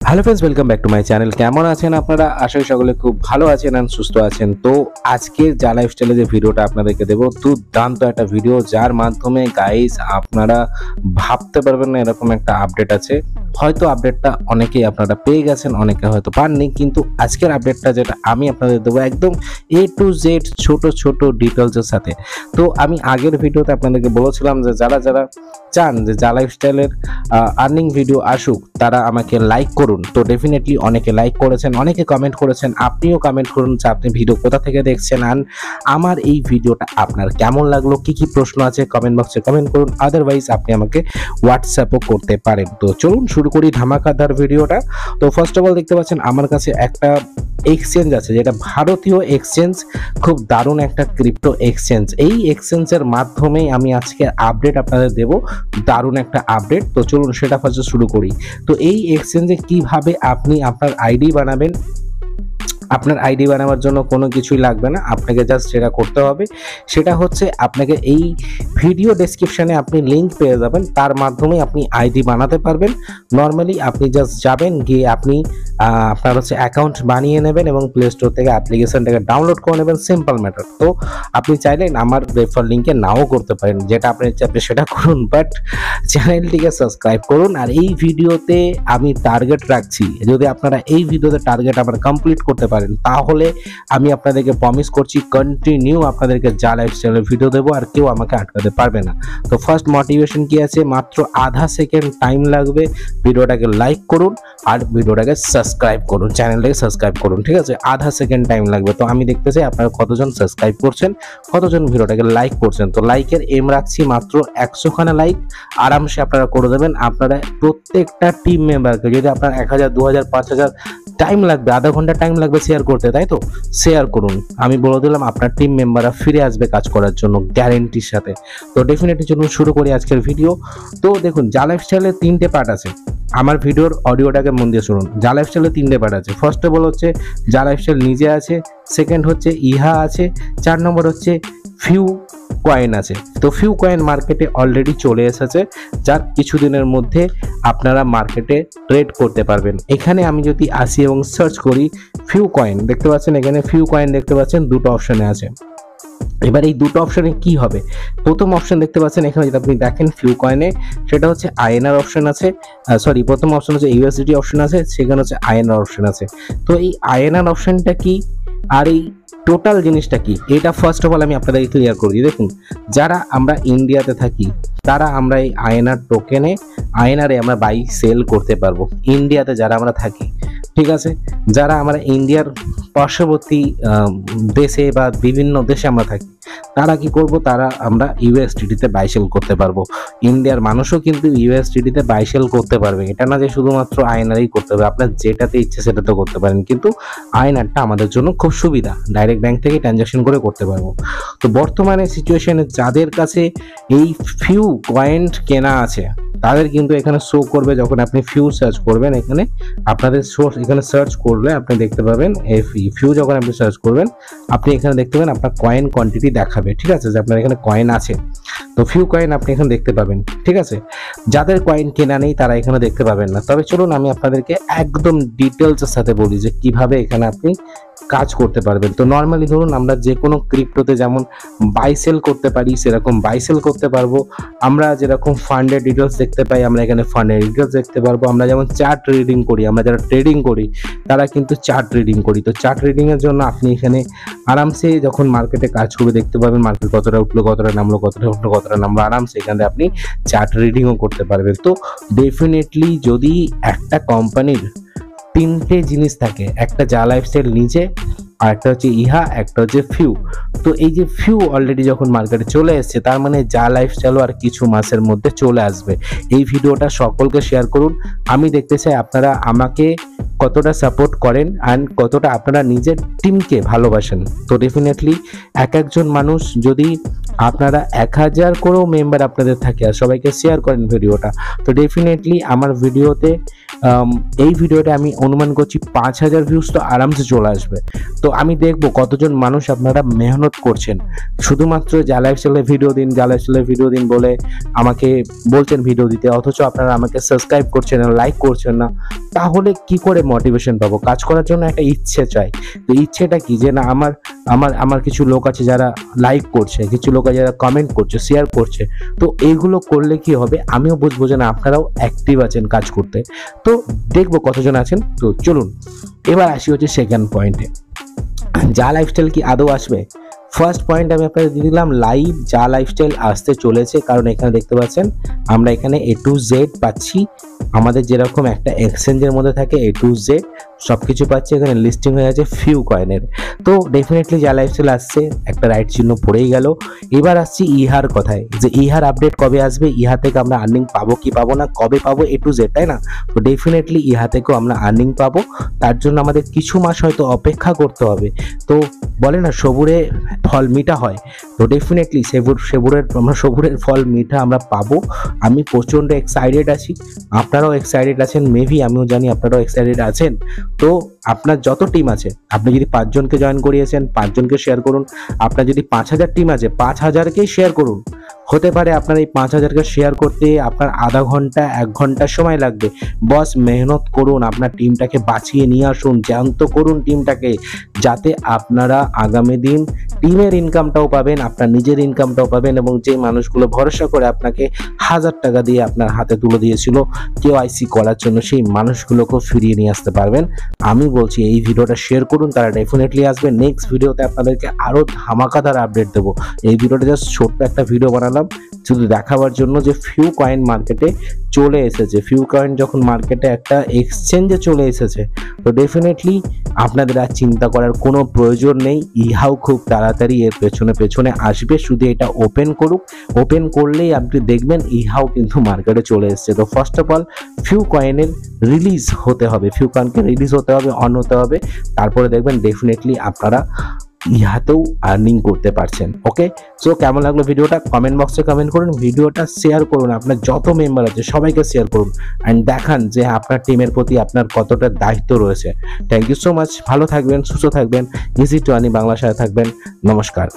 Hello friends, welcome back to my channel. কেমন আছেন আপনারা? আশা করি সকলে খুব ভালো আছেন আর সুস্থ আছেন। তো আজকের যা লাইফস্টাইলে যে ভিডিওটা আপনাদেরকে দেবো, দুর্দান্ত একটা ভিডিও, যার মাধ্যমে গাইস আপনারা ভাবতে পারবেন না এরকম একটা আপডেট আছে। হয়তো আপডেটটা অনেকেই আপনারা পেয়ে গেছেন, অনেকে হয়তো পাননি, কিন্তু আজকের আপডেটটা যেটা আমি আপনাদের দেবো একদম A to Z ছোট ছোট ডিটেলসের সাথে। তো আমি আগের ভিডিওতে আপনাদেরকে বলেছিলাম যে যারা যারা চান যে যা লাইফস্টাইলের আর্নিং ভিডিও আসুক তারা আমাকে লাইক করুন। তো ডেফিনেটলি অনেকে লাইক করেছেন, অনেকে কমেন্ট করেছেন, আপনিও কমেন্ট করুন যে আপনি ভিডিও কোথা থেকে দেখছেন আর আমার এই ভিডিওটা আপনার কেমন লাগলো, কি কি প্রশ্ন আছে কমেন্ট বক্সে কমেন্ট করুন। আদারওয়াইজ আপনি আমাকে হোয়াটসঅ্যাপও করতে পারেন। তো চলুন শুরু করি ধামাকাদার ভিডিওটা। তো ফার্স্ট অফ অল দেখতে পাচ্ছেন আমার কাছে একটা এক্সচেঞ্জ আছে, যেটা ভারতীয় এক্সচেঞ্জ, খুব দারুণ একটা ক্রিপ্টো এক্সচেঞ্জ। এই এক্সচেঞ্জের মাধ্যমেই আমি আজকে আপডেট আপনাদের দেব, দারুণ একটা আপডেট। তো চলুন সেটা ফার্স্ট শুরু করি। তো এই এক্সচেঞ্জে কিভাবে আপনি আপনার আইডি বানাবেন, আপনার আইডি বানাবার জন্য কোনো কিছুই লাগবে না, আপনাকে জাস্ট যেটা করতে হবে সেটা হচ্ছে আপনাকে এই ভিডিও ডেসক্রিপশানে আপনি লিঙ্ক পেয়ে যাবেন, তার মাধ্যমে আপনি আইডি বানাতে পারবেন। নর্মালি আপনি জাস্ট যাবেন, গিয়ে আপনি আপনার হচ্ছে অ্যাকাউন্ট বানিয়ে নেবেন এবং প্লে স্টোর থেকে অ্যাপ্লিকেশনটাকে ডাউনলোড করে নেবেন, সিম্পল ম্যাটার। তো আপনি চাইলেন আমার রেফার লিঙ্কে নাও করতে পারেন, যেটা আপনি চাইবেন সেটা করুন, বাট চ্যানেলটিকে সাবস্ক্রাইব করুন। আর এই ভিডিওতে আমি টার্গেট রাখছি, যদি আপনারা এই ভিডিওতে টার্গেট আমার কমপ্লিট করতে পারেন তাহলে আমি আপনাদেরকে প্রমিস করছি কন্টিনিউ আপনাদেরকে যা লাইফস্টাইলের ভিডিও দেবো আর কেউ আমাকে আটকাতে পারবে না। তো ফার্স্ট মোটিভেশন কি আছে, মাত্র আধা সেকেন্ড টাইম লাগবে, ভিডিওটাকে লাইক করুন আর ভিডিওটাকে সাবস্ক্রাইব করুন, চ্যানেলটাকে সাবস্ক্রাইব করুন, ঠিক আছে? আধা সেকেন্ড টাইম লাগবে। তো আমি দেখতে চাই আপনারা কতজন সাবস্ক্রাইব করছেন, কতজন ভিডিওটাকে লাইক করছেন। তো লাইকের এম রাখছি মাত্র 100খানা লাইক আরামসে আপনারা করে দেবেন। আপনারা প্রত্যেকটা টিম মেম্বারকে, যদি আপনার 1000 2000 5000 টাইম লাগবে, আধা ঘন্টা টাইম লাগবে শেয়ার করতে, তাই তো শেয়ার করুন। আমি বলে দিলাম আপনার টিম মেম্বাররা ফিরে আসবে কাজ করার জন্য গ্যারেন্টির সাথে। তো ডেফিনেটলি চলুন শুরু করি আজকের ভিডিও। তো দেখুন, যা লাইফস্টাইলের 3টে পার্ট আছে, আমার ভিডিওর অডিওটাকে মন দিয়ে শুনুন। যা লাইফস্টাইলের 3টে পার্ট আছে। ফার্স্ট অফ অল হচ্ছে যা লাইফস্টাইল নিজে আছে, সেকেন্ড হচ্ছে ইহা আছে, 4 নম্বর হচ্ছে ফিউ কয়েন আছে। তো ফিউ কয়েন মার্কেটে অলরেডি চলে এসেছে, যার কিছুদিনের মধ্যে আপনারা মার্কেটে ট্রেড করতে পারবেন। এখানে আমি যদি আসি এবং সার্চ করি ফিউ কয়েন, দেখতে পাচ্ছেন এখানে ফিউ কয়েন দেখতে পাচ্ছেন, দুটো অপশনে আছে। এবার এই দুটো অপশনে কি হবে, প্রথম অপশন দেখতে পাচ্ছেন এখানে, যদি আপনি দেখেন ফিউ কয়েনে, সেটা হচ্ছে আইএনআর অপশন আছে, সরি প্রথম অপশন হচ্ছে ইউএসডিটি অপশন আছে, সেখানে হচ্ছে আইএনআর অপশন আছে। তো এই আইএনআর অপশনটা কি আর এই টোটাল জিনিসটা কি, এটা ফার্স্ট অফ অল আমি আপনাদেরকে ক্লিয়ার করে দিই। দেখুন, যারা আমরা ইন্ডিয়াতে থাকি তারা আমরা এই আইএনআর টোকেনে, আইএনআরে আমরা বাই সেল করতে পারবো ইন্ডিয়াতে যারা আমরা থাকি, ঠিক আছে? যারা আমরা ইন্ডিয়ার পার্শ্ববর্তী দেশে বা বিভিন্ন দেশে আমরা থাকি তারা কি করব, তারা আমরা ইউএসডিটিতে বাই সেল করতে পারবো। ইন্ডিয়ার মানুষও কিন্তু ইউএসডিটিতে বাই সেল করতে পারবে, এটা না যে শুধুমাত্র আইএনআরই করতে হবে, আপনার যেটাতে ইচ্ছে সেটাতে করতে পারেন, কিন্তু আইএনআরটা আমাদের জন্য খুব সুবিধা, ডাইরেক্ট ব্যাংক থেকে ট্রানজাকশন করে করতে পারবো। তো বর্তমানে সিচুয়েশনে যাদের কাছে এই ফিউ কয়েন কেনা আছে তাদের কিন্তু এখানে শো করবে, যখন আপনি ফিউ সার্চ করবেন এখানে আপনাদের সোর্স, এখানে সার্চ করলে আপনি দেখতে পাবেন ফিউ, যখন আপনি সার্চ করবেন আপনি এখানে দেখতে পাবেন আপনার কয়েন কোয়ান্টিটি দেখাবে, ঠিক আছে? যে আপনার এখানে কয়েন আছে, তো ফিউ কয়েন আপনি এখানে দেখতে পাবেন, ঠিক আছে? যাদের কয়েন কেনা নেই তারা এখানে দেখতে পাবেন না। তবে চলুন আমি আপনাদেরকে একদম ডিটেলসের সাথে বলি যে কিভাবে এখানে আপনি কাজ করতে পারবেন। তো নর্মালি ধরুন আমরা যে কোনো ক্রিপ্টোতে যেমন বাই সেল করতে পারি সেরকম বাই সেল করতে পারবো। আমরা যেরকম ফান্ডের ডিটেলস দেখতে পাই আমরা এখানে ফান্ডের ডিটেলস দেখতে পারবো। আমরা যেমন চার্ট রিডিং করি, আমরা যারা ট্রেডিং করি তারা কিন্তু চার্ট রিডিং করি। তো চার্ট রিডিংয়ের জন্য আপনি এখানে আরামসে যখন মার্কেটে কাজ করে দেখতে পাবেন মার্কেট কতটা উঠলো, কতটা নামলো, কতটা উঠলো, কতটা নামলো, আরামসে এখানে আপনি চার্ট রিডিংও করতে পারবেন। তো ডেফিনেটলি যদি একটা কোম্পানির 3টে জিনিস থাকে, একটা যা লাইফস্টাইল নিজে, আর একটা হচ্ছে ইহা, একটা হচ্ছে ফিউ। তো এই যে ফিউ অলরেডি যখন মার্কেটে চলে এসেছে, তার মানে যা লাইফস্টাইলও আর কিছু মাসের মধ্যে চলে আসবে। এই ভিডিওটা সকলকে শেয়ার করুন। আমি দেখতে চাই আপনারা আমাকে কতটা সাপোর্ট করেন অ্যান্ড কতটা আপনারা নিজের টিমকে ভালোবাসেন। তো ডেফিনেটলি একজন মানুষ যদি আপনারা 1000 করেও মেম্বার আপনাদের থাকে আর সবাইকে শেয়ার করেন ভিডিওটা, তো ডেফিনেটলি আমার ভিডিওতে এই ভিডিওটা আমি অনুমান করছি 5000 ভিউজ তো আরামসে চলে আসবে। তো আমি দেখব কতজন মানুষ আপনারা মেহনত করছেন, শুধুমাত্র যা লাইফস্টাইলের ভিডিও দিন, যা লাইফস্টাইলের ভিডিও দিন বলে আমাকে বলছেন ভিডিও দিতে, অথচ আপনারা আমাকে সাবস্ক্রাইব করছেন না, লাইক করছেন না। তাহলে কি করে মোটিভেশন পাবো? কাজ করার জন্য একটা ইচ্ছে চাই। তো ইচ্ছেটা কি, যে না আমার আমার আমার কিছু লোক আছে যারা লাইক করছে, কিছু লোক আছে যারা কমেন্ট করছে, শেয়ার করছে। তো এইগুলো করলে কি হবে, আমিও বুঝবো যে না আপনারাও অ্যাক্টিভ আছেন কাজ করতে। তো দেখবো কতজন আছেন। তো চলুন এবার আসি হচ্ছে সেকেন্ড পয়েন্টে, যা লাইফস্টাইল কি আদৌ আসবে। ফার্স্ট পয়েন্ট আমি আপনাদের দিয়ে দিলাম, লাইভ যা লাইফস্টাইল আসতে চলেছে। কারণ এখানে দেখতে পাচ্ছেন আমরা এখানে A to Z পাচ্ছি, আমাদের যেরকম একটা এক্সচেঞ্জের মধ্যে থাকে A to Z সব কিছু পাচ্ছি, এখানে লিস্টিং হয়ে আছে ফিউ কয়েনের। তো ডেফিনেটলি যা লাইফস্টাইল আসছে, একটা রাইট চিহ্ন পড়েই গেল। এবার আসছি ইহার কথায়, যে ইহার আপডেট কবে আসবে, ইহা থেকে আমরা আর্নিং পাবো কি পাবো না, কবে পাবো A to Z, তাই না? তো ডেফিনেটলি ইহা থেকেও আমরা আর্নিং পাবো, তার জন্য আমাদের কিছু মাস হয়তো অপেক্ষা করতে হবে। তো বলে না সবুরে ফল মিঠা হয়, তো ডেফিনেটলি সবুরের ফল মিঠা আমরা পাবো। আমি প্রচণ্ড এক্সাইটেড আছি, আপনারাও এক্সাইটেড আছেন, মেবি আমিও জানি আপনারাও এক্সাইটেড আছেন। তো আপনার যত টিম আছে, আপনি যদি 5 জনকে জয়েন করিয়েছেন 5 জনকে শেয়ার করুন, আপনার যদি 5000 টিম আছে 5000কেই শেয়ার করুন। হতে পারে আপনার এই 5000কে শেয়ার করতে আপনার আধা ঘন্টা 1 ঘন্টা সময় লাগবে, বস মেহনত করুন, আপনার টিমটাকে বাঁচিয়ে নিয়ে আসুন, জ্যান্ত করুন টিমটাকে, যাতে আপনারা আগামী দিন টিমের ইনকামটাও পাবেন, আপনার নিজের ইনকামটাও পাবেন, এবং যে মানুষগুলো ভরসা করে আপনাকে 1000 টাকা দিয়ে আপনার হাতে তুলে দিয়েছিল KYC করার জন্য, সেই মানুষগুলোকেও ফিরিয়ে নিয়ে আসতে পারবেন। আমি বলছি এই ভিডিওটা শেয়ার করুন, তারা ডেফিনেটলি আসবে। নেক্সট ভিডিওতে আপনাদেরকে আরও ধামাকাদার আপডেট দেবো। এই ভিডিওটা জাস্ট ছোট্ট একটা ভিডিও বানালাম শুধু দেখাবার জন্য যে ফিউ কয়েন মার্কেটে চলে এসেছে, ফিউ কয়েন যখন মার্কেটে একটা এক্সচেঞ্জে চলে এসেছে, তো ডেফিনেটলি আপনাদের আর চিন্তা করার কোনো প্রয়োজন নেই, ইহাও খুব তাড়াতাড়ি এর পেছনে আসবে। শুধু এটা ওপেন করুক, ওপেন করলেই আপনি দেখবেন ইহাও কিন্তু মার্কেটে চলে এসেছে। তো ফার্স্ট অফ অল ফিউ কয়েনের রিলিজ হতে হবে, ফিউ কয়েনকে রিলিজ হতে হবে, অন হতে হবে, তারপরে দেখবেন ডেফিনেটলি আপনারা ইহাতেও আর্নিং করতে পারছেন। ওকে, সো কেমন লাগলো ভিডিওটা কমেন্ট বক্সে কমেন্ট করুন, ভিডিওটা শেয়ার করুন, আপনার যত মেম্বার আছে সবাইকে শেয়ার করুন, অ্যান্ড দেখান যে আপনার টিমের প্রতি আপনার কতটা দায়িত্ব রয়েছে। থ্যাংক ইউ সো মাচ, ভালো থাকবেন, সুস্থ থাকবেন, ইজি টু আর্নিং বাংলার সাথে থাকবেন। নমস্কার।